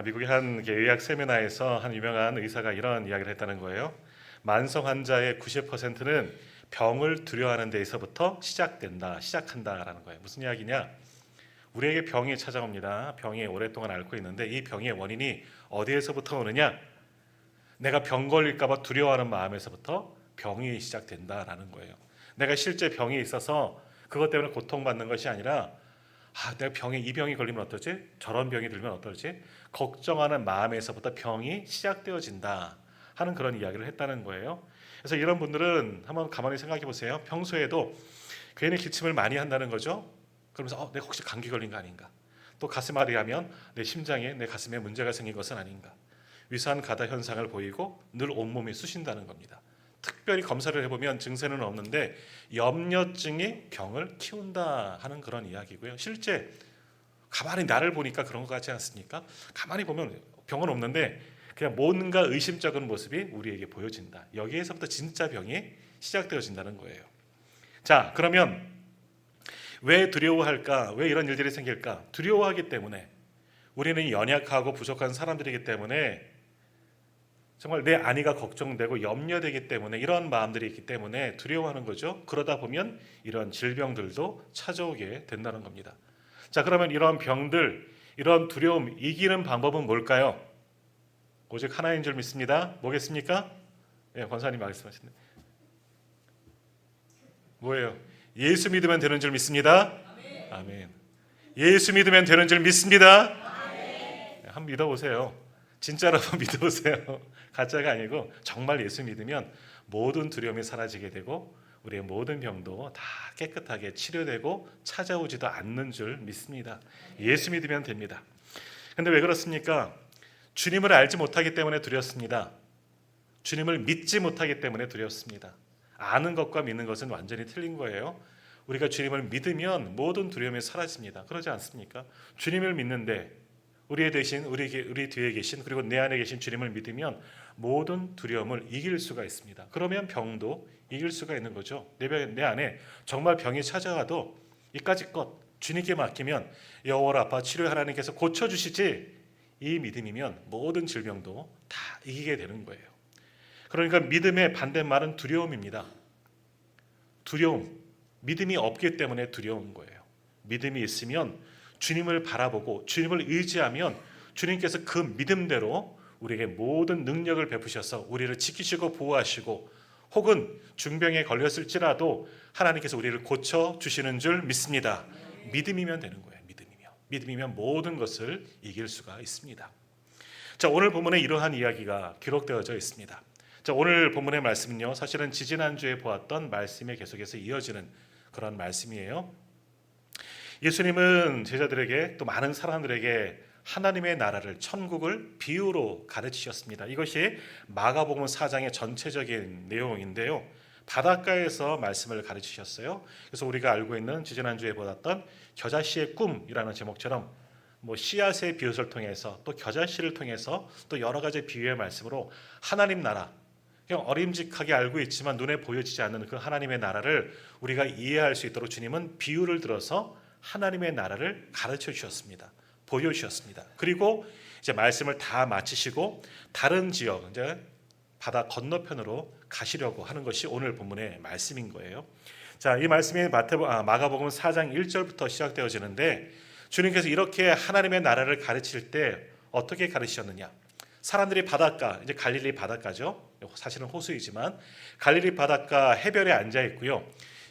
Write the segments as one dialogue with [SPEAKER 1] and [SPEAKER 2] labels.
[SPEAKER 1] 미국의 한 의학 세미나에서 한 유명한 의사가 이런 이야기를 했다는 거예요. 만성 환자의 90%는 병을 두려워하는 데에서부터 시작한다라는 거예요. 무슨 이야기냐? 우리에게 병이 찾아옵니다. 병이 오랫동안 앓고 있는데 이 병의 원인이 어디에서부터 오느냐? 내가 병 걸릴까봐 두려워하는 마음에서부터 병이 시작된다라는 거예요. 내가 실제 병이 있어서 그것 때문에 고통받는 것이 아니라 내가 이 병이 걸리면 어떠지? 저런 병이 들면 어떨지? 걱정하는 마음에서부터 병이 시작되어진다 하는 그런 이야기를 했다는 거예요. 그래서 이런 분들은 한번 가만히 생각해 보세요. 평소에도 괜히 기침을 많이 한다는 거죠. 그러면서 내가 혹시 감기 걸린 거 아닌가? 또 가슴 앓이 하면 내 가슴에 문제가 생긴 것은 아닌가? 위산 가다 현상을 보이고 늘 온몸이 쑤신다는 겁니다. 특별히 검사를 해보면 증세는 없는데 염려증이 병을 키운다 하는 그런 이야기고요. 실제 가만히 나를 보니까 그런 것 같지 않습니까? 가만히 보면 병은 없는데 그냥 뭔가 의심쩍은 모습이 우리에게 보여진다. 여기에서부터 진짜 병이 시작되어진다는 거예요. 자, 그러면 왜 두려워할까? 왜 이런 일들이 생길까? 두려워하기 때문에 우리는 연약하고 부족한 사람들이기 때문에 정말 내 안위가 걱정되고 염려되기 때문에 이런 마음들이 있기 때문에 두려워하는 거죠. 그러다 보면 이런 질병들도 찾아오게 된다는 겁니다. 자, 그러면 이런 병들, 이런 두려움 이기는 방법은 뭘까요? 오직 하나인 줄 믿습니다. 뭐겠습니까? 권사님 말씀하시네. 뭐예요? 예수 믿으면 되는 줄 믿습니다. 아멘. 예수 믿으면 되는 줄 믿습니다. 한번 믿어보세요. 진짜로 한번 믿어보세요. 가짜가 아니고 정말 예수 믿으면 모든 두려움이 사라지게 되고 우리의 모든 병도 다 깨끗하게 치료되고 찾아오지도 않는 줄 믿습니다. 예수 믿으면 됩니다. 근데 왜 그렇습니까? 주님을 알지 못하기 때문에 두렵습니다. 주님을 믿지 못하기 때문에 두렵습니다. 아는 것과 믿는 것은 완전히 틀린 거예요. 우리가 주님을 믿으면 모든 두려움이 사라집니다. 그러지 않습니까? 주님을 믿는데 우리 뒤에 계신 그리고 내 안에 계신 주님을 믿으면 모든 두려움을 이길 수가 있습니다. 그러면 병도 이길 수가 있는 거죠. 내 안에 정말 병이 찾아와도 이까짓 것 주님께 맡기면 여호와 라파 치료 하나님께서 고쳐주시지, 이 믿음이면 모든 질병도 다 이기게 되는 거예요. 그러니까 믿음의 반대말은 두려움입니다. 두려움, 믿음이 없기 때문에 두려운 거예요. 믿음이 있으면 주님을 바라보고 주님을 의지하면 주님께서 그 믿음대로 우리에게 모든 능력을 베푸셔서 우리를 지키시고 보호하시고 혹은 중병에 걸렸을지라도 하나님께서 우리를 고쳐주시는 줄 믿습니다. 믿음이면 되는 거예요. 믿음이면 모든 것을 이길 수가 있습니다. 자, 오늘 본문에 이러한 이야기가 기록되어져 있습니다. 자, 오늘 본문의 말씀은요, 사실은 지지난주에 보았던 말씀에 계속해서 이어지는 그런 말씀이에요. 예수님은 제자들에게 또 많은 사람들에게 하나님의 나라를, 천국을 비유로 가르치셨습니다. 이것이 마가복음 4장의 전체적인 내용인데요. 바닷가에서 말씀을 가르치셨어요. 그래서 우리가 알고 있는 지지난주에 보았던 겨자씨의 꿈이라는 제목처럼 씨앗의 비유를 통해서 또 겨자씨를 통해서 또 여러 가지 비유의 말씀으로 하나님 나라, 그냥 어림직하게 알고 있지만 눈에 보여지지 않는 그 하나님의 나라를 우리가 이해할 수 있도록 주님은 비유를 들어서 하나님의 나라를 가르쳐 주셨습니다. 보여주셨습니다. 그리고 이제 말씀을 다 마치시고 다른 지역, 이제 바다 건너편으로 가시려고 하는 것이 오늘 본문의 말씀인 거예요. 자, 이 말씀이 마가복음 4장 1절부터 시작되어지는데 주님께서 이렇게 하나님의 나라를 가르칠 때 어떻게 가르치셨느냐? 사람들이 바닷가, 이제 갈릴리 바닷가죠. 사실은 호수이지만 갈릴리 바닷가 해변에 앉아 있고요.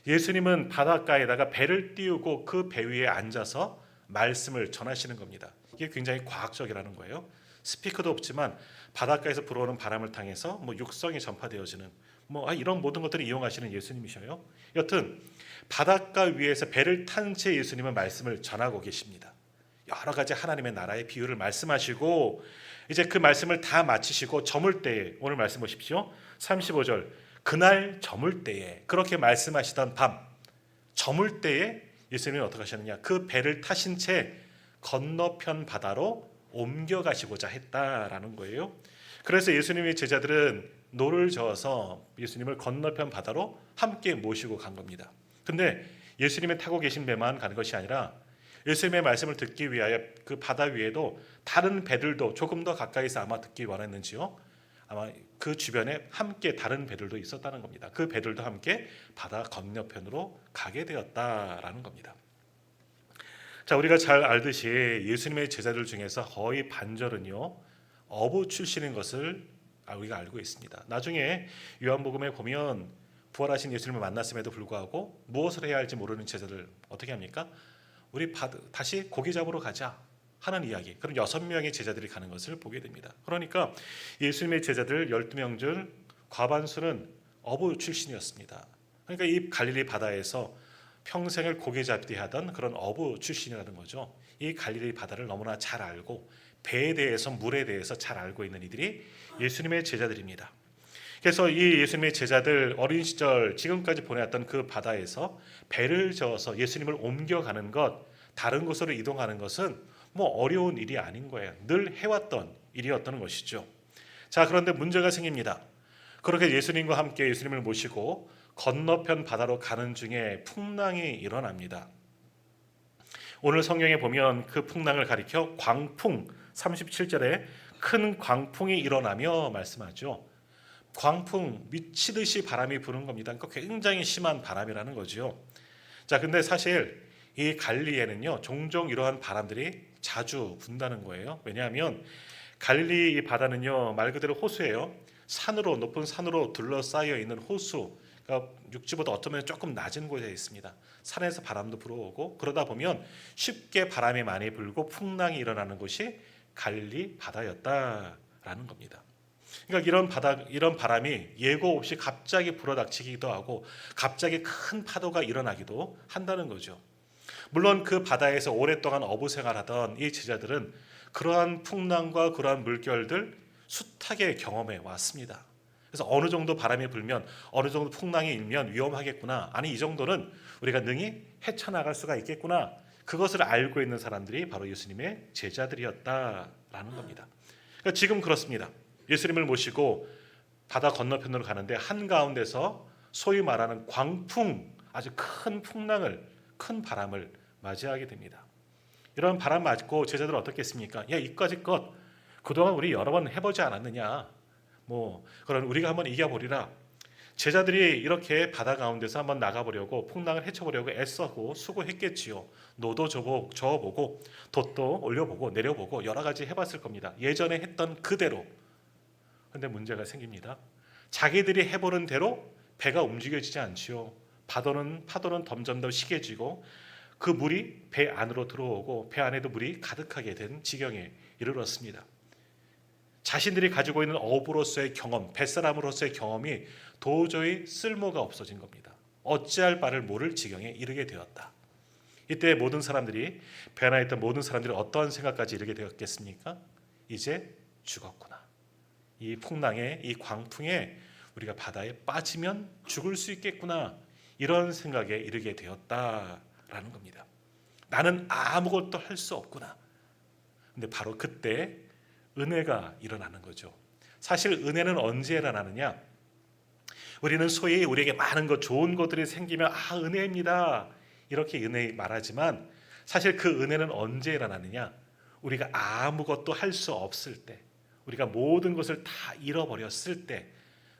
[SPEAKER 1] 예수님은 바닷가에다가 배를 띄우고 그 배 위에 앉아서 말씀을 전하시는 겁니다. 이게 굉장히 과학적이라는 거예요. 스피커도 없지만 바닷가에서 불어오는 바람을 통해서 육성이 전파되어지는 이런 모든 것들을 이용하시는 예수님이셔요. 여튼 바닷가 위에서 배를 탄 채 예수님은 말씀을 전하고 계십니다. 여러 가지 하나님의 나라의 비유를 말씀하시고 이제 그 말씀을 다 마치시고 저물 때에, 오늘 말씀 보십시오. 35절, 그날 저물 때에, 그렇게 말씀하시던 밤 저물 때에 예수님은 어떻게 하셨느냐? 그 배를 타신 채 건너편 바다로 옮겨가시고자 했다라는 거예요. 그래서 예수님의 제자들은 노를 저어서 예수님을 건너편 바다로 함께 모시고 간 겁니다. 근데 예수님이 타고 계신 배만 가는 것이 아니라 예수님의 말씀을 듣기 위하여 그 바다 위에도 다른 배들도 조금 더 가까이서 아마 듣기 원했는지요. 아마 그 주변에 함께 다른 배들도 있었다는 겁니다. 그 배들도 함께 바다 건너편으로 가게 되었다라는 겁니다. 자, 우리가 잘 알듯이 예수님의 제자들 중에서 거의 반절은요 어부 출신인 것을 우리가 알고 있습니다. 나중에 요한복음에 보면 부활하신 예수님을 만났음에도 불구하고 무엇을 해야 할지 모르는 제자들 어떻게 합니까? 우리 다시 고기 잡으러 가자 하는 이야기. 그런 6명의 제자들이 가는 것을 보게 됩니다. 그러니까 예수님의 제자들 12명 중 과반수는 어부 출신이었습니다. 그러니까 이 갈릴리 바다에서 평생을 고기 잡기 하던 그런 어부 출신이라는 거죠. 이 갈릴리 바다를 너무나 잘 알고 배에 대해서 물에 대해서 잘 알고 있는 이들이 예수님의 제자들입니다. 그래서 이 예수님의 제자들 어린 시절 지금까지 보내왔던 그 바다에서 배를 저어서 예수님을 옮겨가는 것, 다른 곳으로 이동하는 것은 뭐 어려운 일이 아닌 거예요. 늘 해왔던 일이었던 것이죠. 자, 그런데 문제가 생깁니다. 그렇게 예수님과 함께 예수님을 모시고 건너편 바다로 가는 중에 풍랑이 일어납니다. 오늘 성경에 보면 그 풍랑을 가리켜 광풍, 37절에 큰 광풍이 일어나며 말씀하죠. 광풍, 미치듯이 바람이 부는 겁니다. 그러니까 굉장히 심한 바람이라는 거죠. 자, 근데 사실 이 갈릴리에는요 종종 이러한 바람들이 자주 분다는 거예요. 왜냐하면 갈릴리 이 바다는요 말 그대로 호수예요. 산으로, 높은 산으로 둘러싸여 있는 호수, 그러니까 육지보다 어쩌면 조금 낮은 곳에 있습니다. 산에서 바람도 불어오고 그러다 보면 쉽게 바람이 많이 불고 풍랑이 일어나는 곳이 갈릴리 바다였다라는 겁니다. 그러니까 이런 바람이 예고 없이 갑자기 불어닥치기도 하고 갑자기 큰 파도가 일어나기도 한다는 거죠. 물론 그 바다에서 오랫동안 어부 생활하던 이 제자들은 그러한 풍랑과 그러한 물결들 숱하게 경험해 왔습니다. 그래서 어느 정도 바람이 불면, 어느 정도 풍랑이 일면 위험하겠구나, 아니 이 정도는 우리가 능히 헤쳐나갈 수가 있겠구나, 그것을 알고 있는 사람들이 바로 예수님의 제자들이었다라는 겁니다. 그러니까 지금 그렇습니다. 예수님을 모시고 바다 건너편으로 가는데 한가운데서 소위 말하는 광풍, 아주 큰 풍랑을, 큰 바람을 맞이하게 됩니다. 이런 바람 맞고 제자들은 어떻겠습니까? 야, 이까짓 것 그동안 우리 여러 번 해보지 않았느냐, 그런 우리가 한번 이겨보리라. 제자들이 이렇게 바다 가운데서 한번 나가보려고, 풍랑을 헤쳐보려고 애써고 수고했겠지요. 노도 저어보고 돛도 올려보고 내려보고 여러 가지 해봤을 겁니다. 예전에 했던 그대로. 그런데 문제가 생깁니다. 자기들이 해보는 대로 배가 움직여지지 않지요. 파도는 점점 더 시게지고 그 물이 배 안으로 들어오고 배 안에도 물이 가득하게 된 지경에 이르렀습니다. 자신들이 가지고 있는 어부로서의 경험, 뱃사람으로서의 경험이 도저히 쓸모가 없어진 겁니다. 어찌할 바를 모를 지경에 이르게 되었다. 이때 모든 사람들이, 배 안에 있던 모든 사람들이 어떠한 생각까지 이르게 되었겠습니까? 이제 죽었구나. 이 풍랑에, 이 광풍에 우리가 바다에 빠지면 죽을 수 있겠구나, 이런 생각에 이르게 되었다라는 겁니다. 나는 아무것도 할 수 없구나. 근데 바로 그때 은혜가 일어나는 거죠. 사실 은혜는 언제 일어나느냐? 우리는 소위 우리에게 많은 것, 좋은 것들이 생기면 은혜입니다, 이렇게 은혜 말하지만 사실 그 은혜는 언제 일어나느냐? 우리가 아무것도 할 수 없을 때, 우리가 모든 것을 다 잃어버렸을 때,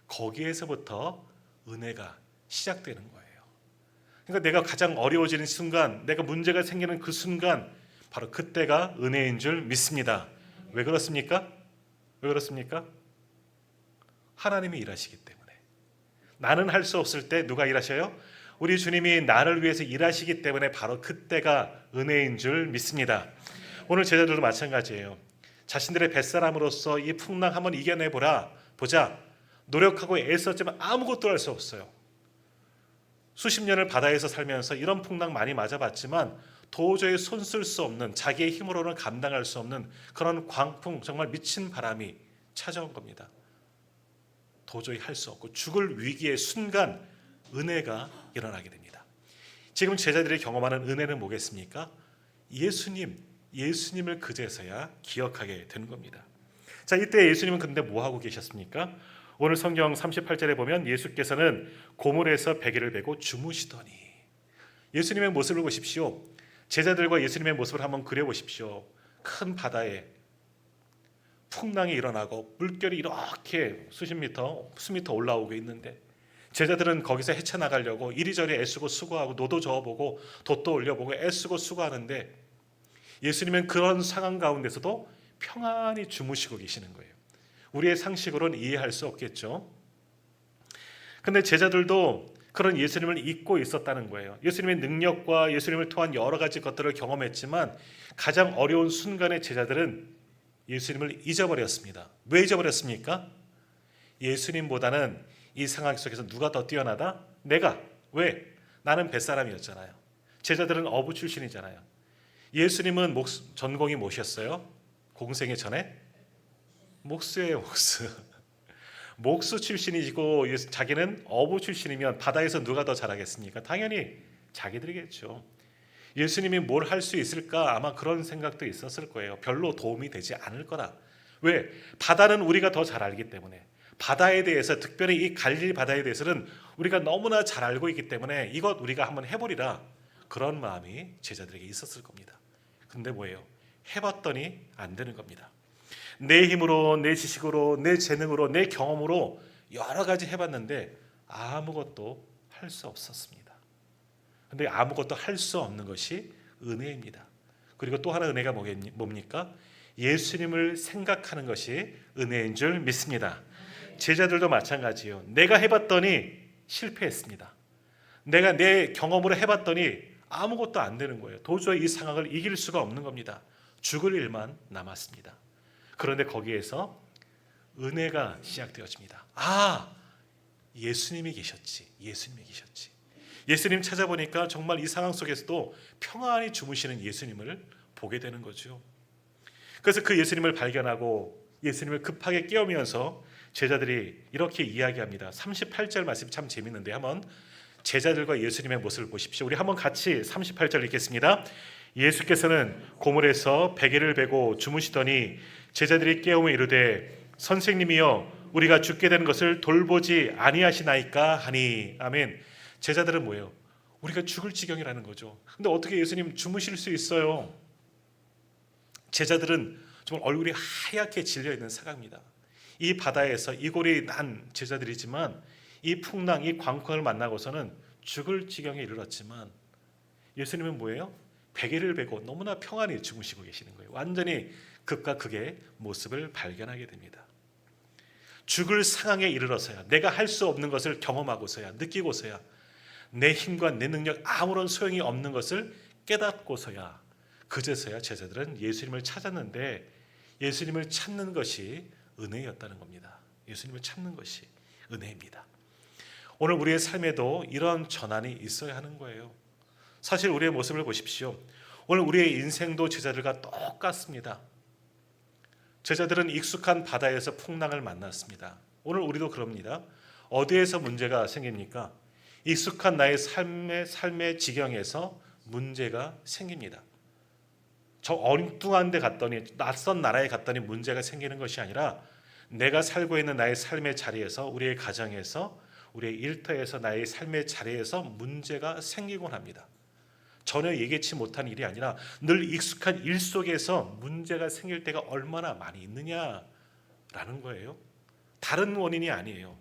[SPEAKER 1] 거기에서부터 은혜가 시작되는 거예요. 그러니까 내가 가장 어려워지는 순간, 내가 문제가 생기는 그 순간, 바로 그때가 은혜인 줄 믿습니다. 왜 그렇습니까? 왜 그렇습니까? 하나님이 일하시기 때문에. 나는 할 수 없을 때 누가 일하셔요? 우리 주님이 나를 위해서 일하시기 때문에 바로 그때가 은혜인 줄 믿습니다. 오늘 제자들도 마찬가지예요. 자신들의 뱃사람으로서 이 풍랑 한번 보자. 노력하고 애썼지만 아무것도 할 수 없어요. 수십 년을 바다에서 살면서 이런 풍랑 많이 맞아봤지만 도저히 손쓸 수 없는, 자기의 힘으로는 감당할 수 없는 그런 광풍, 정말 미친 바람이 찾아온 겁니다. 도저히 할 수 없고 죽을 위기의 순간 은혜가 일어나게 됩니다. 지금 제자들이 경험하는 은혜는 뭐겠습니까? 예수님을 그제서야 기억하게 되는 겁니다. 자, 이때 예수님은 근데 뭐 하고 계셨습니까? 오늘 성경 38절에 보면 예수께서는 고물에서 베개를 베고 주무시더니, 예수님의 모습을 보십시오. 제자들과 예수님의 모습을 한번 그려보십시오. 큰 바다에 풍랑이 일어나고 물결이 이렇게 수십 미터, 수미터 올라오고 있는데 제자들은 거기서 헤쳐나가려고 이리저리 애쓰고 수고하고 노도 저어보고 돛도 올려보고 애쓰고 수고하는데 예수님은 그런 상황 가운데서도 평안히 주무시고 계시는 거예요. 우리의 상식으로는 이해할 수 없겠죠. 근데 제자들도 그런 예수님을 잊고 있었다는 거예요. 예수님의 능력과 예수님을 통한 여러 가지 것들을 경험했지만 가장 어려운 순간에 제자들은 예수님을 잊어버렸습니다. 왜 잊어버렸습니까? 예수님보다는 이 상황 속에서 누가 더 뛰어나다? 내가. 왜? 나는 뱃사람이었잖아요. 제자들은 어부 출신이잖아요. 예수님은 전공이 뭐셨어요? 공생의 전에? 목수예요, 목수. 목수 출신이고 자기는 어부 출신이면 바다에서 누가 더 잘하겠습니까? 당연히 자기들이겠죠. 예수님이 뭘 할 수 있을까? 아마 그런 생각도 있었을 거예요. 별로 도움이 되지 않을 거라. 왜? 바다는 우리가 더 잘 알기 때문에, 바다에 대해서, 특별히 이 갈릴리 바다에 대해서는 우리가 너무나 잘 알고 있기 때문에 이것 우리가 한번 해보리라, 그런 마음이 제자들에게 있었을 겁니다. 근데 뭐예요? 해봤더니 안 되는 겁니다. 내 힘으로, 내 지식으로, 내 재능으로, 내 경험으로 여러 가지 해봤는데 아무것도 할 수 없었습니다. 근데 아무것도 할 수 없는 것이 은혜입니다. 그리고 또 하나 은혜가 뭡니까? 예수님을 생각하는 것이 은혜인 줄 믿습니다. 제자들도 마찬가지예요. 내가 해봤더니 실패했습니다. 내가 내 경험으로 해봤더니 아무것도 안 되는 거예요. 도저히 이 상황을 이길 수가 없는 겁니다. 죽을 일만 남았습니다. 그런데 거기에서 은혜가 시작되어집니다. 아, 예수님이 계셨지. 예수님이 계셨지. 예수님 찾아보니까 정말 이 상황 속에서도 평안히 주무시는 예수님을 보게 되는 거죠. 그래서 그 예수님을 발견하고 예수님을 급하게 깨우면서 제자들이 이렇게 이야기합니다. 38절 말씀이 참 재밌는데 한번 제자들과 예수님의 모습을 보십시오. 우리 한번 같이 38절 읽겠습니다. 예수께서는 고물에서 베개를 베고 주무시더니 제자들이 깨우며 이르되 선생님이여 우리가 죽게 되는 것을 돌보지 아니하시나이까 하니. 아멘. 제자들은 뭐예요? 우리가 죽을 지경이라는 거죠. 근데 어떻게 예수님 주무실 수 있어요? 제자들은 정말 얼굴이 하얗게 질려 있는 사각입니다. 이 바다에서 이골이 난 제자들이지만 이 풍랑, 이 광풍을 만나고서는 죽을 지경에 이르렀지만 예수님은 뭐예요? 베개를 베고 너무나 평안히 주무시고 계시는 거예요. 완전히 극과 극의 모습을 발견하게 됩니다. 죽을 상황에 이르러서야, 내가 할 수 없는 것을 경험하고서야, 느끼고서야, 내 힘과 내 능력 아무런 소용이 없는 것을 깨닫고서야, 그제서야 제자들은 예수님을 찾았는데 예수님을 찾는 것이 은혜였다는 겁니다. 예수님을 찾는 것이 은혜입니다. 오늘 우리의 삶에도 이런 전환이 있어야 하는 거예요. 사실 우리의 모습을 보십시오. 오늘 우리의 인생도 제자들과 똑같습니다. 제자들은 익숙한 바다에서 풍랑을 만났습니다. 오늘 우리도 그럽니다. 어디에서 문제가 생깁니까? 익숙한 나의 삶의 지경에서 문제가 생깁니다. 저 엉뚱한 데 갔더니, 낯선 나라에 갔더니 문제가 생기는 것이 아니라 내가 살고 있는 나의 삶의 자리에서, 우리의 가정에서, 우리의 일터에서, 나의 삶의 자리에서 문제가 생기곤 합니다. 전혀 예기치 못한 일이 아니라 늘 익숙한 일 속에서 문제가 생길 때가 얼마나 많이 있느냐라는 거예요. 다른 원인이 아니에요.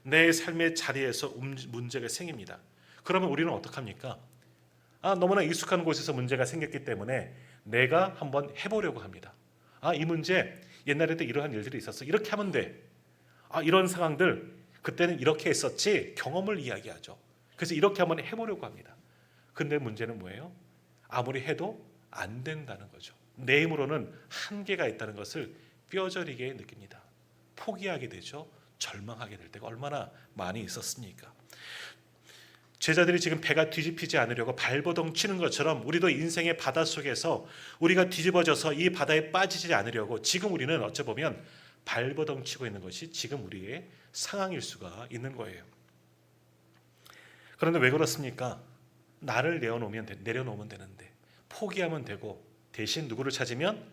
[SPEAKER 1] 내 삶의 자리에서 문제가 생깁니다. 그러면 우리는 어떡합니까? 너무나 익숙한 곳에서 문제가 생겼기 때문에 내가 한번 해보려고 합니다. 이 문제 옛날에도 이러한 일들이 있었어. 이렇게 하면 돼. 이런 상황들 그때는 이렇게 했었지. 경험을 이야기하죠. 그래서 이렇게 한번 해보려고 합니다. 근데 문제는 뭐예요? 아무리 해도 안 된다는 거죠. 내 힘으로는 한계가 있다는 것을 뼈저리게 느낍니다. 포기하게 되죠. 절망하게 될 때가 얼마나 많이 있었습니까? 제자들이 지금 배가 뒤집히지 않으려고 발버둥 치는 것처럼 우리도 인생의 바닷속에서 우리가 뒤집어져서 이 바다에 빠지지 않으려고 지금 우리는 어찌 보면 발버둥 치고 있는 것이 지금 우리의 상황일 수가 있는 거예요. 그런데 왜 그렇습니까? 나를 내려놓으면 되는데, 포기하면 되고, 대신 누구를 찾으면?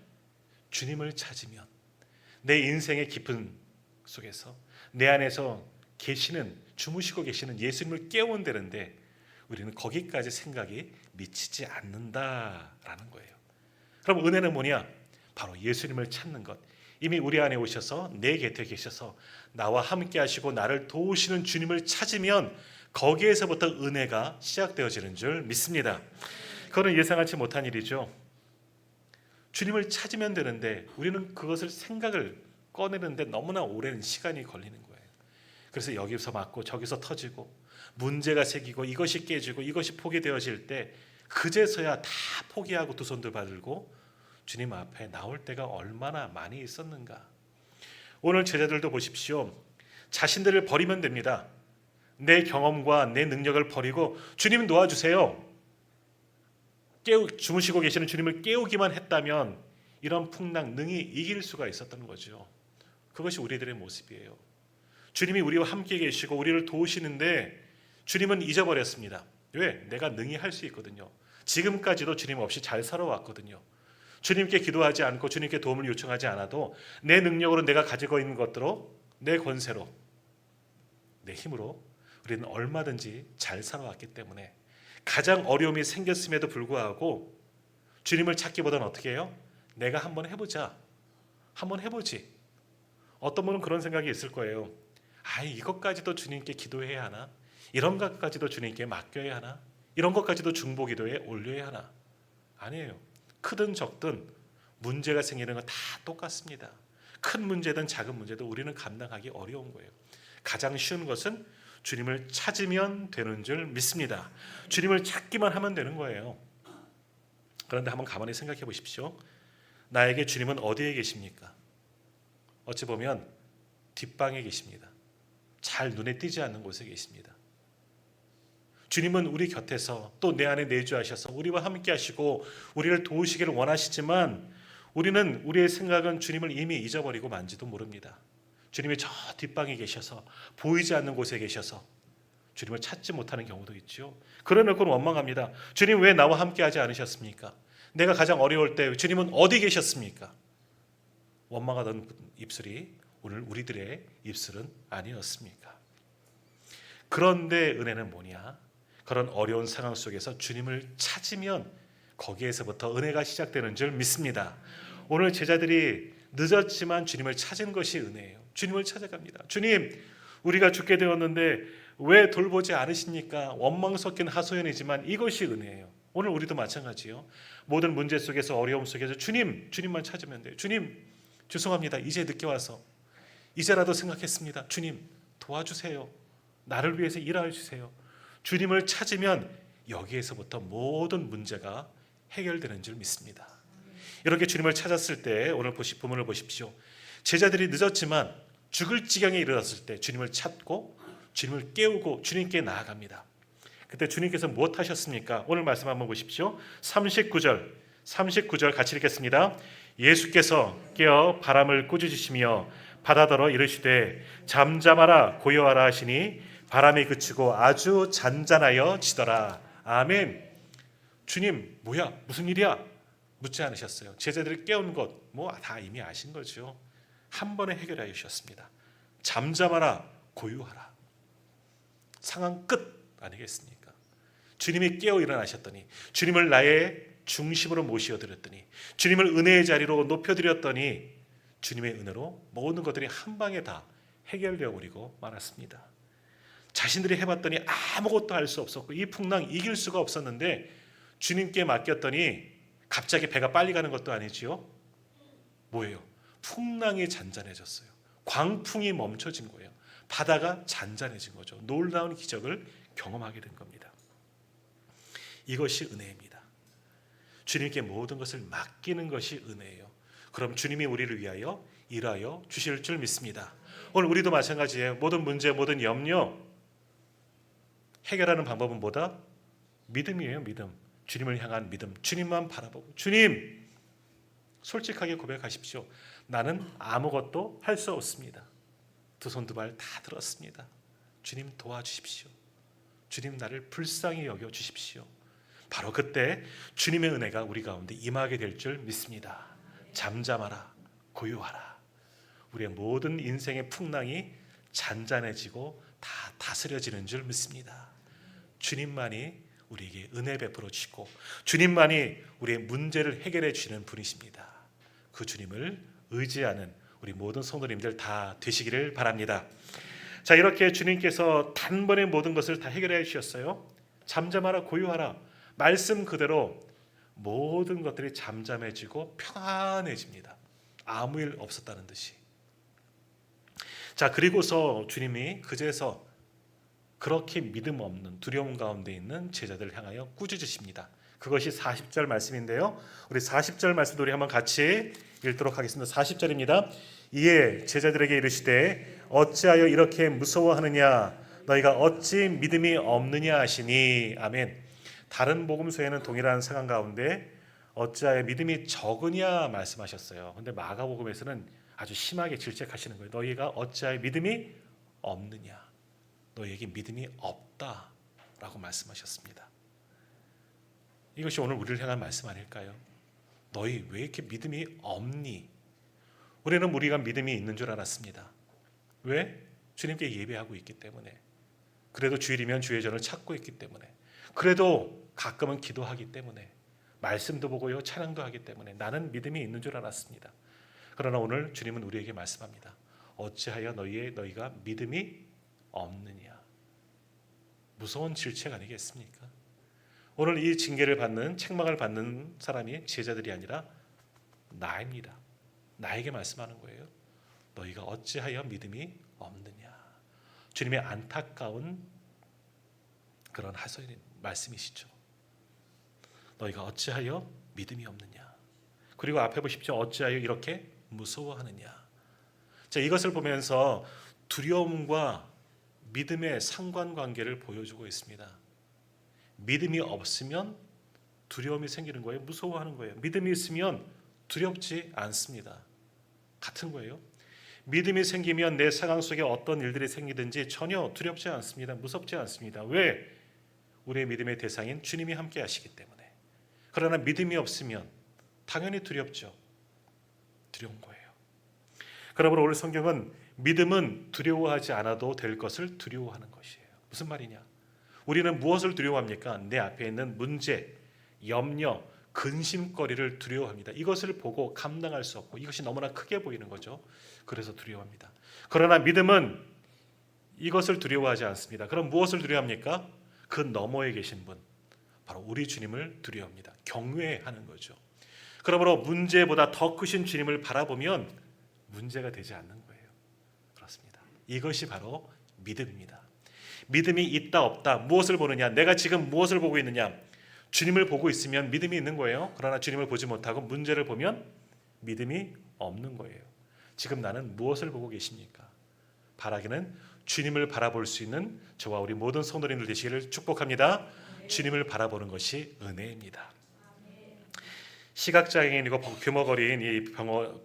[SPEAKER 1] 주님을 찾으면 내 인생의 깊은 속에서 내 안에서 계시는, 주무시고 계시는 예수님을 깨우면 되는데 우리는 거기까지 생각이 미치지 않는다라는 거예요. 그럼 은혜는 뭐냐? 바로 예수님을 찾는 것. 이미 우리 안에 오셔서 내 곁에 계셔서 나와 함께 하시고 나를 도우시는 주님을 찾으면 거기에서부터 은혜가 시작되어지는 줄 믿습니다. 그거는 예상하지 못한 일이죠. 주님을 찾으면 되는데 우리는 그것을 생각을 꺼내는데 너무나 오랜 시간이 걸리는 거예요. 그래서 여기서 맞고 저기서 터지고 문제가 생기고 이것이 깨지고 이것이 포기되어질 때 그제서야 다 포기하고 두 손들 받들고 주님 앞에 나올 때가 얼마나 많이 있었는가. 오늘 제자들도 보십시오. 자신들을 버리면 됩니다. 내 경험과 내 능력을 버리고 주님 도와주세요. 주무시고 계시는 주님을 깨우기만 했다면 이런 풍랑 능히 이길 수가 있었던 거죠. 그것이 우리들의 모습이에요. 주님이 우리와 함께 계시고 우리를 도우시는데 주님은 잊어버렸습니다. 왜? 내가 능히 할 수 있거든요. 지금까지도 주님 없이 잘 살아왔거든요. 주님께 기도하지 않고 주님께 도움을 요청하지 않아도 내 능력으로 내가 가지고 있는 것들로 내 권세로 내 힘으로 우리는 얼마든지 잘 살아왔기 때문에 가장 어려움이 생겼음에도 불구하고 주님을 찾기보다는 어떻게 해요? 내가 한번 해보자. 한번 해보지. 어떤 분은 그런 생각이 있을 거예요. 이것까지도 주님께 기도해야 하나? 이런 것까지도 주님께 맡겨야 하나? 이런 것까지도 중보기도에 올려야 하나? 아니에요. 크든 적든 문제가 생기는 건 다 똑같습니다. 큰 문제든 작은 문제든 우리는 감당하기 어려운 거예요. 가장 쉬운 것은 주님을 찾으면 되는 줄 믿습니다. 주님을 찾기만 하면 되는 거예요. 그런데 한번 가만히 생각해 보십시오. 나에게 주님은 어디에 계십니까? 어찌 보면 뒷방에 계십니다. 잘 눈에 띄지 않는 곳에 계십니다. 주님은 우리 곁에서 또 내 안에 내주하셔서 우리와 함께 하시고 우리를 도우시기를 원하시지만 우리는 우리의 생각은 주님을 이미 잊어버리고 만지도 모릅니다. 주님이 저 뒷방에 계셔서 보이지 않는 곳에 계셔서 주님을 찾지 못하는 경우도 있죠. 그러놓고는 원망합니다. 주님 왜 나와 함께 하지 않으셨습니까? 내가 가장 어려울 때 주님은 어디 계셨습니까? 원망하던 입술이 오늘 우리들의 입술은 아니었습니까? 그런데 은혜는 뭐냐? 그런 어려운 상황 속에서 주님을 찾으면 거기에서부터 은혜가 시작되는 줄 믿습니다. 오늘 제자들이 늦었지만 주님을 찾은 것이 은혜예요. 주님을 찾아갑니다. 주님, 우리가 죽게 되었는데 왜 돌보지 않으십니까? 원망 섞인 하소연이지만 이것이 은혜예요. 오늘 우리도 마찬가지요. 모든 문제 속에서 어려움 속에서 주님만 찾으면 돼요. 주님, 죄송합니다. 이제 늦게 와서 이제라도 생각했습니다. 주님, 도와주세요. 나를 위해서 일하여 주세요. 주님을 찾으면 여기에서부터 모든 문제가 해결되는 줄 믿습니다. 이렇게 주님을 찾았을 때 오늘 본문을 보십시오. 제자들이 늦었지만 죽을 지경에 이르렀을 때 주님을 찾고 주님을 깨우고 주님께 나아갑니다. 그때 주님께서 무엇 하셨습니까? 오늘 말씀 한번 보십시오. 39절 같이 읽겠습니다. 예수께서 깨어 바람을 꾸짖으시며 바다더러 이르시되 잠잠하라 고요하라 하시니 바람이 그치고 아주 잔잔하여 지더라. 아멘. 주님 뭐야 무슨 일이야? 묻지 않으셨어요. 제자들을 깨운 것 다 이미 아신 거죠. 한 번에 해결해 주셨습니다. 잠잠하라 고요하라. 상황 끝 아니겠습니까? 주님이 깨어 일어나셨더니 주님을 나의 중심으로 모시어드렸더니 주님을 은혜의 자리로 높여드렸더니 주님의 은혜로 모든 것들이 한 방에 다 해결되어 버리고 말았습니다. 자신들이 해봤더니 아무것도 할 수 없었고 이 풍랑 이길 수가 없었는데 주님께 맡겼더니 갑자기 배가 빨리 가는 것도 아니지요. 뭐예요? 풍랑이 잔잔해졌어요. 광풍이 멈춰진 거예요. 바다가 잔잔해진 거죠. 놀라운 기적을 경험하게 된 겁니다. 이것이 은혜입니다. 주님께 모든 것을 맡기는 것이 은혜예요. 그럼 주님이 우리를 위하여 일하여 주실 줄 믿습니다. 오늘 우리도 마찬가지예요. 모든 문제, 모든 염려 해결하는 방법은 뭐다? 믿음이에요. 믿음. 주님을 향한 믿음. 주님만 바라보고 주님 솔직하게 고백하십시오. 나는 아무것도 할 수 없습니다. 두 손 두 발 다 들었습니다. 주님 도와주십시오. 주님 나를 불쌍히 여겨주십시오. 바로 그때 주님의 은혜가 우리 가운데 임하게 될 줄 믿습니다. 잠잠하라 고요하라. 우리의 모든 인생의 풍랑이 잔잔해지고 다 다스려지는 줄 믿습니다. 주님만이 우리에게 은혜 베풀어 주시고 주님만이 우리의 문제를 해결해 주시는 분이십니다. 그 주님을 의지하는 우리 모든 성도님들 다 되시기를 바랍니다. 자, 이렇게 주님께서 단번에 모든 것을 다 해결해 주셨어요. 잠잠하라 고요하라. 말씀 그대로 모든 것들이 잠잠해지고 평안해집니다. 아무 일 없었다는 듯이. 자, 그리고서 주님이 그제서 그렇게 믿음 없는 두려움 가운데 있는 제자들을 향하여 꾸짖으십니다. 그것이 40절 말씀인데요. 우리 40절 말씀도 우리 한번 같이 읽도록 하겠습니다. 40절입니다. 이에 제자들에게 이르시되 어찌하여 이렇게 무서워하느냐 너희가 어찌 믿음이 없느냐 하시니. 아멘. 다른 복음서에는 동일한 상황 가운데 어찌하여 믿음이 적으냐 말씀하셨어요. 근데 마가복음에서는 아주 심하게 질책하시는 거예요. 너희가 어찌하여 믿음이 없느냐. 너희에게 믿음이 없다라고 말씀하셨습니다. 이것이 오늘 우리를 향한 말씀 아닐까요? 너희 왜 이렇게 믿음이 없니? 우리는 우리가 믿음이 있는 줄 알았습니다. 왜? 주님께 예배하고 있기 때문에. 그래도 주일이면 주의 전을 찾고 있기 때문에. 그래도 가끔은 기도하기 때문에. 말씀도 보고요, 찬양도 하기 때문에 나는 믿음이 있는 줄 알았습니다. 그러나 오늘 주님은 우리에게 말씀합니다. 어찌하여 너희가 믿음이 없느냐. 무서운 질책 아니겠습니까? 오늘 이 징계를 받는, 책망을 받는 사람이 제자들이 아니라 나입니다. 나에게 말씀하는 거예요. 너희가 어찌하여 믿음이 없느냐. 주님의 안타까운 그런 하소연 말씀이시죠. 너희가 어찌하여 믿음이 없느냐. 그리고 앞에 보십시오. 어찌하여 이렇게 무서워하느냐. 자, 이것을 보면서 두려움과 믿음의 상관관계를 보여주고 있습니다. 믿음이 없으면 두려움이 생기는 거예요. 무서워하는 거예요. 믿음이 있으면 두렵지 않습니다. 같은 거예요. 믿음이 생기면 내 상황 속에 어떤 일들이 생기든지 전혀 두렵지 않습니다. 무섭지 않습니다. 왜? 우리의 믿음의 대상인 주님이 함께 하시기 때문에. 그러나 믿음이 없으면 당연히 두렵죠. 두려운 거예요. 그러므로 오늘 성경은 믿음은 두려워하지 않아도 될 것을 두려워하는 것이에요. 무슨 말이냐? 우리는 무엇을 두려워합니까? 내 앞에 있는 문제, 염려, 근심거리를 두려워합니다. 이것을 보고 감당할 수 없고 이것이 너무나 크게 보이는 거죠. 그래서 두려워합니다. 그러나 믿음은 이것을 두려워하지 않습니다. 그럼 무엇을 두려워합니까? 그 너머에 계신 분, 바로 우리 주님을 두려워합니다. 경외하는 거죠. 그러므로 문제보다 더 크신 주님을 바라보면 문제가 되지 않는 거예요. 그렇습니다. 이것이 바로 믿음입니다. 믿음이 있다 없다 무엇을 보느냐, 내가 지금 무엇을 보고 있느냐. 주님을 보고 있으면 믿음이 있는 거예요. 그러나 주님을 보지 못하고 문제를 보면 믿음이 없는 거예요. 지금 나는 무엇을 보고 계십니까? 바라기는 주님을 바라볼 수 있는 저와 우리 모든 성도님들 되시기를 축복합니다. 주님을 바라보는 것이 은혜입니다. 시각장애인이고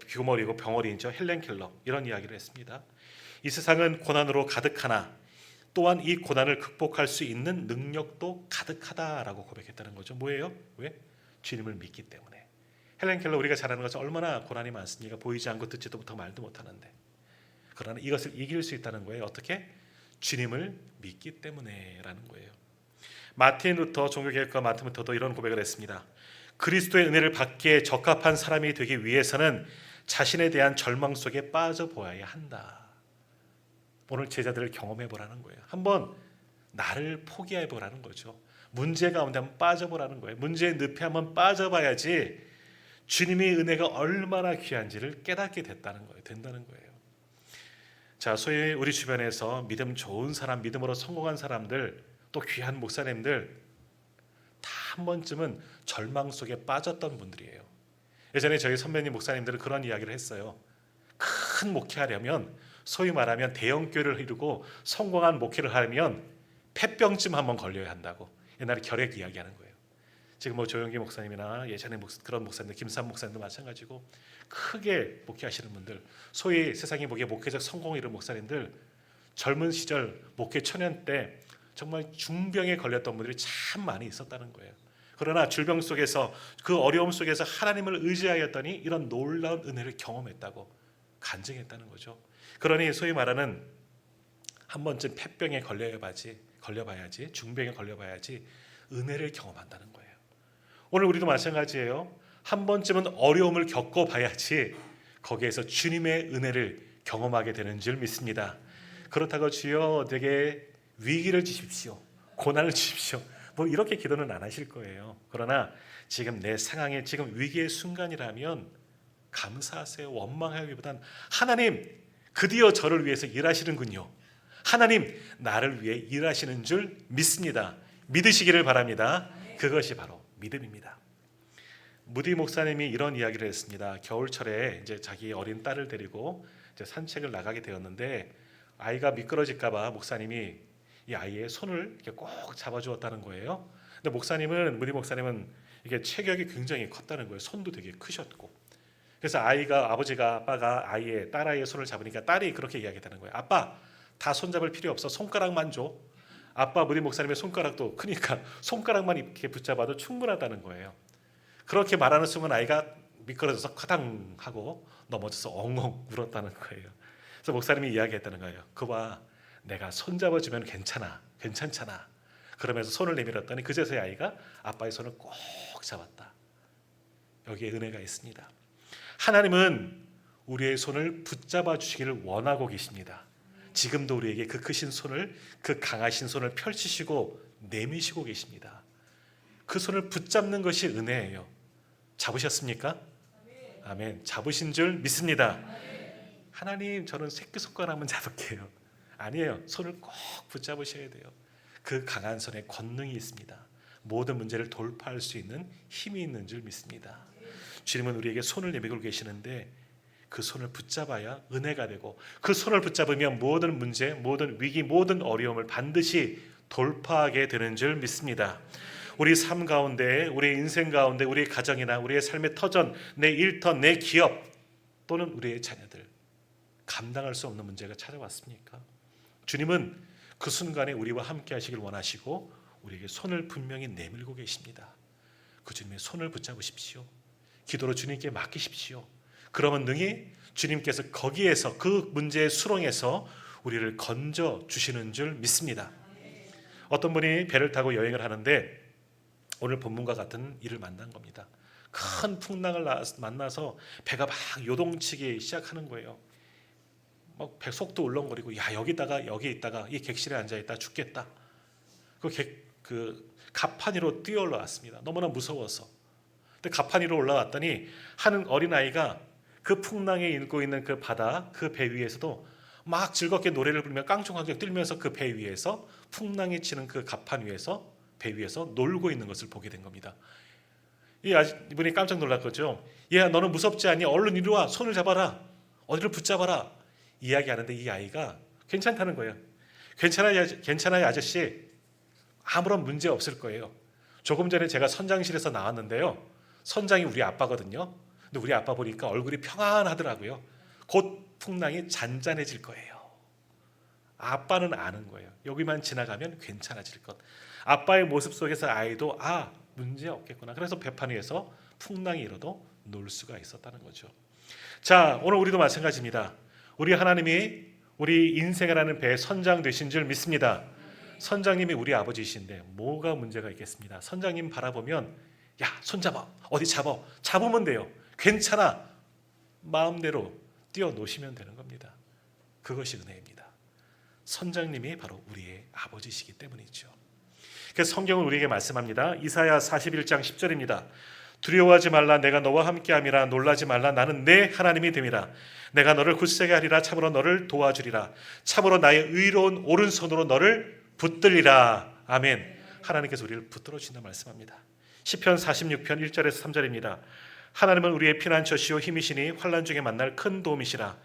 [SPEAKER 1] 규머리고 병어리인 저 헬렌 켈러 이런 이야기를 했습니다. 이 세상은 고난으로 가득하나 또한 이 고난을 극복할 수 있는 능력도 가득하다라고 고백했다는 거죠. 뭐예요? 왜? 주님을 믿기 때문에. 헬렌 켈러 우리가 잘 아는 것은 얼마나 고난이 많습니까? 보이지 않고 듣지도 못하고 말도 못하는데. 그러나 이것을 이길 수 있다는 거예요. 어떻게? 주님을 믿기 때문에라는 거예요. 마틴 루터 종교개혁가 마틴 루터도 이런 고백을 했습니다. 그리스도의 은혜를 받기에 적합한 사람이 되기 위해서는 자신에 대한 절망 속에 빠져보아야 한다. 오늘 제자들을 경험해 보라는 거예요. 한번 나를 포기해 보라는 거죠. 문제 가운데 한번 빠져보라는 거예요. 문제의 늪에 한번 빠져봐야지 주님의 은혜가 얼마나 귀한지를 깨닫게 된다는 거예요. 자, 소위 우리 주변에서 믿음 좋은 사람, 믿음으로 성공한 사람들, 또 귀한 목사님들 다 한 번쯤은 절망 속에 빠졌던 분들이에요. 예전에 저희 선배님 목사님들은 그런 이야기를 했어요. 큰 목회하려면 소위 말하면 대형교회를 이루고 성공한 목회를 하려면 폐병쯤 한번 걸려야 한다고 옛날에 결핵 이야기하는 거예요. 지금 뭐 조영기 목사님이나 예전에 그런 목사님들, 김삼 목사님도 마찬가지고 크게 목회하시는 분들, 소위 세상이 보기에 목회적 성공을 이룬 목사님들 젊은 시절 목회 초년 때 정말 중병에 걸렸던 분들이 참 많이 있었다는 거예요. 그러나 질병 속에서 그 어려움 속에서 하나님을 의지하였더니 이런 놀라운 은혜를 경험했다고 간증했다는 거죠. 그러니 소위 말하는 한 번쯤 폐병에 걸려야 봐지 걸려봐야지, 중병에 걸려봐야지 은혜를 경험한다는 거예요. 오늘 우리도 마찬가지예요. 한 번쯤은 어려움을 겪어봐야지 거기에서 주님의 은혜를 경험하게 되는 줄 믿습니다. 그렇다고 주여 내게 위기를 주십시오, 고난을 주십시오, 뭐 이렇게 기도는 안 하실 거예요. 그러나 지금 내 상황에 지금 위기의 순간이라면 감사하세요. 원망하기보단 하나님 드디어 저를 위해서 일하시는군요. 하나님 나를 위해 일하시는 줄 믿습니다. 믿으시기를 바랍니다. 그것이 바로 믿음입니다. 무디 목사님이 이런 이야기를 했습니다. 겨울철에 이제 자기 어린 딸을 데리고 이제 산책을 나가게 되었는데 아이가 미끄러질까봐 목사님이 이 아이의 손을 이렇게 꼭 잡아주었다는 거예요. 근데 무디 목사님은 이게 체격이 굉장히 컸다는 거예요. 손도 되게 크셨고. 그래서 아빠가 아이의 딸아이의 손을 잡으니까 딸이 그렇게 이야기했다는 거예요. 아빠 다 손잡을 필요 없어. 손가락만 줘. 아빠 무디 목사님의 손가락도 크니까 손가락만 이렇게 붙잡아도 충분하다는 거예요. 그렇게 말하는 순간 아이가 미끄러져서 커당 하고 넘어져서 엉엉 울었다는 거예요. 그래서 목사님이 이야기했다는 거예요. 그봐 내가 손잡아주면 괜찮잖아. 그러면서 손을 내밀었더니 그제서야 아이가 아빠의 손을 꼭 잡았다. 여기에 은혜가 있습니다. 하나님은 우리의 손을 붙잡아 주시기를 원하고 계십니다. 지금도 우리에게 그 크신 손을, 그 강하신 손을 펼치시고 내미시고 계십니다. 그 손을 붙잡는 것이 은혜예요. 잡으셨습니까? 아멘. 잡으신 줄 믿습니다. 하나님 저는 새끼손가락만 잡을게요. 아니에요. 손을 꼭 붙잡으셔야 돼요. 그 강한 손에 권능이 있습니다. 모든 문제를 돌파할 수 있는 힘이 있는 줄 믿습니다. 주님은 우리에게 손을 내밀고 계시는데 그 손을 붙잡아야 은혜가 되고 그 손을 붙잡으면 모든 문제, 모든 위기, 모든 어려움을 반드시 돌파하게 되는 줄 믿습니다. 우리 삶 가운데, 우리 인생 가운데, 우리 가정이나 우리의 삶의 터전, 내 일터, 내 기업 또는 우리의 자녀들 감당할 수 없는 문제가 찾아왔습니까? 주님은 그 순간에 우리와 함께 하시길 원하시고 우리에게 손을 분명히 내밀고 계십니다. 그 주님의 손을 붙잡으십시오. 기도로 주님께 맡기십시오. 그러면 능히 주님께서 거기에서 그 문제의 수렁에서 우리를 건져 주시는 줄 믿습니다. 어떤 분이 배를 타고 여행을 하는데 오늘 본문과 같은 일을 만난 겁니다. 큰 풍랑을 만나서 배가 막 요동치기 시작하는 거예요. 막 배 속도 울렁거리고 야 여기 있다가 이 객실에 앉아 있다 죽겠다. 그 갑판 위로 뛰어 올라왔습니다. 너무나 무서워서. 근데 갑판 위로 올라왔더니 한 어린 아이가 그 풍랑에 일고 있는 그 바다 그 배 위에서도 막 즐겁게 노래를 부르며 깡총깡총 뛰면서 그 배 위에서 풍랑이 치는 그 갑판 위에서 배 위에서 놀고 있는 것을 보게 된 겁니다. 이분이 깜짝 놀랐거죠. 얘야 너는 무섭지 않니? 얼른 이리 와. 손을 잡아라. 어디를 붙잡아라. 이야기하는데 이 아이가 괜찮다는 거예요. 괜찮아요 아저씨. 아무런 문제 없을 거예요. 조금 전에 제가 선장실에서 나왔는데요. 선장이 우리 아빠거든요. 근데 우리 아빠 보니까 얼굴이 평안하더라고요. 곧 풍랑이 잔잔해질 거예요. 아빠는 아는 거예요. 여기만 지나가면 괜찮아질 것. 아빠의 모습 속에서 아이도 문제 없겠구나. 그래서 배판 위에서 풍랑이 일어도 놀 수가 있었다는 거죠. 자, 오늘 우리도 마찬가지입니다. 우리 하나님이 우리 인생을 하는 배의 선장 되신 줄 믿습니다. 선장님이 우리 아버지이신데 뭐가 문제가 있겠습니다. 선장님 바라보면 야 손잡아 어디 잡으면 돼요. 괜찮아 마음대로 뛰어노시면 되는 겁니다. 그것이 은혜입니다. 선장님이 바로 우리의 아버지시기 때문이죠. 그래서 성경은 우리에게 말씀합니다. 이사야 41장 10절입니다. 두려워하지 말라 내가 너와 함께함이라 놀라지 말라 나는 내 하나님이 됨이라 내가 너를 굳세게 하리라 참으로 너를 도와주리라 참으로 나의 의로운 오른손으로 너를 붙들리라. 아멘. 하나님께서 우리를 붙들어 주신다 말씀합니다. 시편 46편 1절에서 3절입니다. 하나님은 우리의 피난처시오 힘이시니 환난 중에 만날 큰 도움이시라.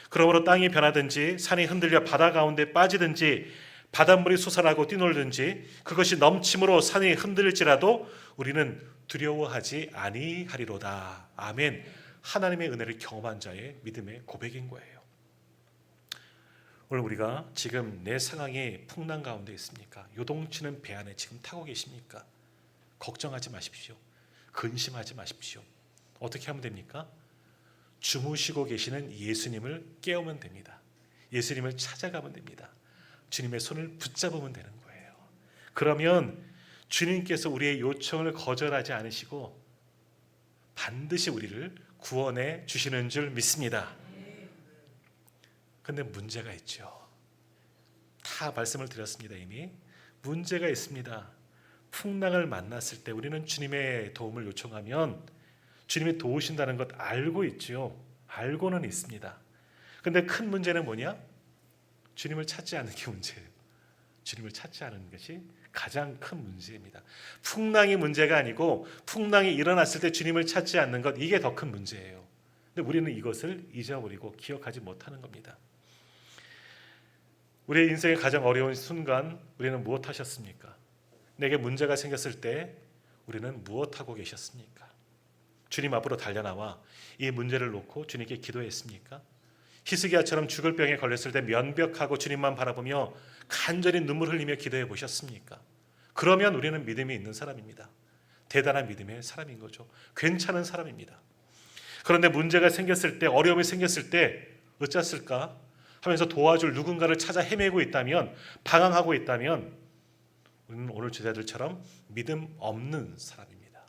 [SPEAKER 1] 그러므로 땅이 변하든지 산이 흔들려 바다 가운데 빠지든지 바닷물이 솟아나고 뛰놀든지 그것이 넘침으로 산이 흔들릴지라도 우리는 두려워하지 아니하리로다. 아멘. 하나님의 은혜를 경험한 자의 믿음의 고백인 거예요. 오늘 우리가 지금 내 상황이 풍랑 가운데 있습니까? 요동치는 배 안에 지금 타고 계십니까? 걱정하지 마십시오. 근심하지 마십시오. 어떻게 하면 됩니까? 주무시고 계시는 예수님을 깨우면 됩니다. 예수님을 찾아가면 됩니다. 주님의 손을 붙잡으면 되는 거예요. 그러면 주님께서 우리의 요청을 거절하지 않으시고 반드시 우리를 구원해 주시는 줄 믿습니다. 근데 문제가 있죠. 다 말씀을 드렸습니다. 이미 문제가 있습니다. 풍랑을 만났을 때 우리는 주님의 도움을 요청하면 주님이 도우신다는 것 알고 있죠. 알고는 있습니다. 근데 큰 문제는 뭐냐? 주님을 찾지 않는 게 문제예요. 주님을 찾지 않는 것이 가장 큰 문제입니다. 풍랑이 문제가 아니고 풍랑이 일어났을 때 주님을 찾지 않는 것, 이게 더 큰 문제예요. 근데 우리는 이것을 잊어버리고 기억하지 못하는 겁니다. 우리의 인생의 가장 어려운 순간 우리는 무엇 하셨습니까? 내게 문제가 생겼을 때 우리는 무엇 하고 계셨습니까? 주님 앞으로 달려나와 이 문제를 놓고 주님께 기도했습니까? 히스기야처럼 죽을 병에 걸렸을 때 면벽하고 주님만 바라보며 간절히 눈물 흘리며 기도해 보셨습니까? 그러면 우리는 믿음이 있는 사람입니다. 대단한 믿음의 사람인 거죠. 괜찮은 사람입니다. 그런데 문제가 생겼을 때, 어려움이 생겼을 때 어쩌을까 하면서 도와줄 누군가를 찾아 헤매고 있다면, 방황하고 있다면 우리는 오늘 제자들처럼 믿음 없는 사람입니다.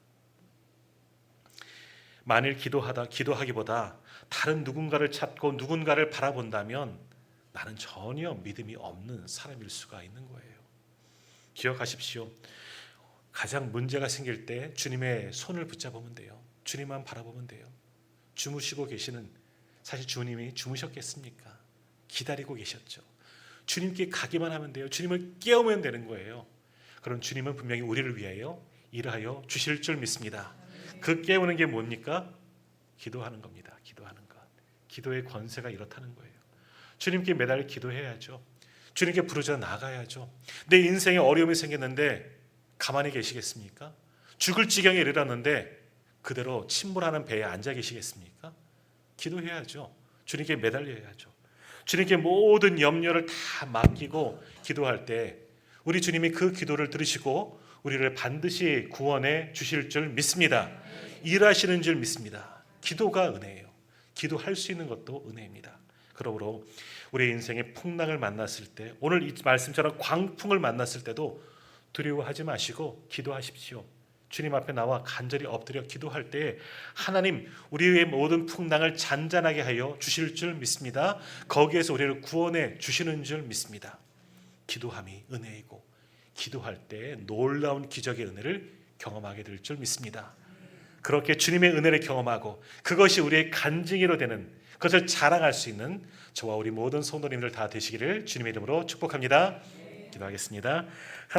[SPEAKER 1] 만일 기도하기보다 다른 누군가를 찾고 누군가를 바라본다면 나는 전혀 믿음이 없는 사람일 수가 있는 거예요. 기억하십시오. 가장 문제가 생길 때 주님의 손을 붙잡으면 돼요. 주님만 바라보면 돼요. 주무시고 계시는, 사실 주님이 주무셨겠습니까? 기다리고 계셨죠. 주님께 가기만 하면 돼요. 주님을 깨우면 되는 거예요. 그럼 주님은 분명히 우리를 위하여 일하여 주실 줄 믿습니다. 그 깨우는 게 뭡니까? 기도하는 겁니다. 기도하는 것. 기도의 권세가 이렇다는 거예요. 주님께 매달 기도해야죠. 주님께 부르짖어 나가야죠. 내 인생에 어려움이 생겼는데 가만히 계시겠습니까? 죽을 지경에 이르렀는데 그대로 침몰하는 배에 앉아 계시겠습니까? 기도해야죠. 주님께 매달려야죠. 주님께 모든 염려를 다 맡기고 기도할 때 우리 주님이 그 기도를 들으시고 우리를 반드시 구원해 주실 줄 믿습니다. 일하시는 줄 믿습니다. 기도가 은혜예요. 기도할 수 있는 것도 은혜입니다. 그러므로 우리의 인생의 풍랑을 만났을 때, 오늘 이 말씀처럼 광풍을 만났을 때도 두려워하지 마시고 기도하십시오. 주님 앞에 나와 간절히 엎드려 기도할 때 하나님 우리의 모든 풍랑을 잔잔하게 하여 주실 줄 믿습니다. 거기에서 우리를 구원해 주시는 줄 믿습니다. 기도함이 은혜이고 기도할 때 놀라운 기적의 은혜를 경험하게 될 줄 믿습니다. 그렇게 주님의 은혜를 경험하고 그것이 우리의 간증이로 되는, 그것을 자랑할 수 있는 저와 우리 모든 성도님들 다 되시기를 주님의 이름으로 축복합니다. 기도하겠습니다.